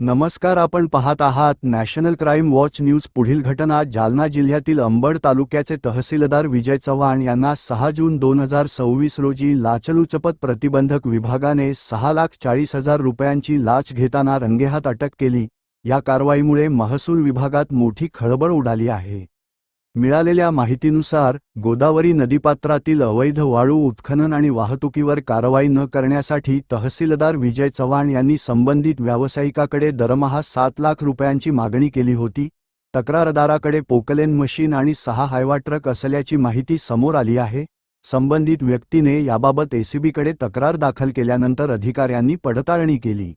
नमस्कार, आपण पाहत आहात नॅशनल क्राईम वॉच न्यूज। पुढील घटना जालना जिल्ह्यातील अंबड तालुक्याचे तहसीलदार विजय चव्हाण यांना 6 जून 2026 रोजी लाचलुचपत प्रतिबंधक विभागाने 6,40,000 रुपयांची लाच घेताना रंगेहात अटक केली। या कारवाईमुळे महसूल विभागात मोठी खळबळ उडाली आहे। मिळालेल्या माहितीनुसार गोदावरी नदीपात्रातील अवैध वाळू उत्खनन आणि वाहतुकीवर कारवाई न करण्यासाठी तहसीलदार विजय चव्हाण यांनी संबंधित व्यावसायिकाकडे दरमहा 7 लाख रुपयांची मागणी केली होती। तक्रारदाराकडे पोकलेन मशीन आणि 6 हायवा ट्रक असल्याची माहिती समोर आली आहे। संबंधित व्यक्तीने याबाबत एसीबीकडे तक्रार दाखल केल्यानंतर अधिकाऱ्यांनी पडताळणी केली।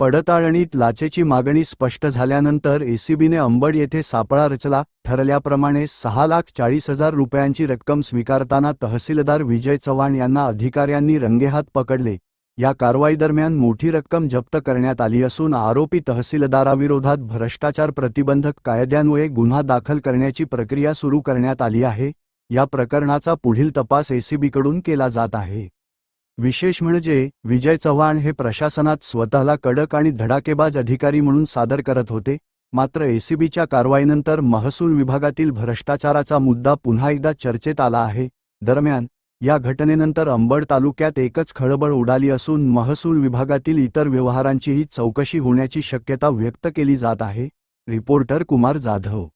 पडताळणीत लाचेची मागणी स्पष्ट झाल्यानंतर एसीबीने अंबड येथे सापळा रचला। ठरल्याप्रमाणे 6,40,000 रुपयांची रक्कम स्वीकारताना तहसीलदार विजय चव्हाण यांना अधिकाऱ्यांनी रंगेहात पकडले। या कारवाईदरम्यान मोठी रक्कम जप्त करण्यात आली असून आरोपी तहसीलदाराविरोधात भ्रष्टाचार प्रतिबंधक कायद्यान्वये गुन्हा दाखल करण्याची प्रक्रिया सुरू करण्यात आली आहे। या प्रकरणाचा पुढील तपास एसीबीकडून केला जात आहे। विशेष म्हणजे विजय चव्हाण हे प्रशासनात स्वतःला कडक आणि धडाकेबाज अधिकारी म्हणून सादर करत होते, मात्र एसीबीच्या कारवाईनंतर महसूल विभागातील भ्रष्टाचाराचा मुद्दा पुन्हा एकदा चर्चेत आला आहे। दरम्यान या घटनेनंतर अंबड तालुक्यात एकच खळबळ उडाली असून महसूल विभागातील इतर व्यवहारांचीही चौकशी होण्याची शक्यता व्यक्त केली जात आहे। रिपोर्टर कुमार जाधव।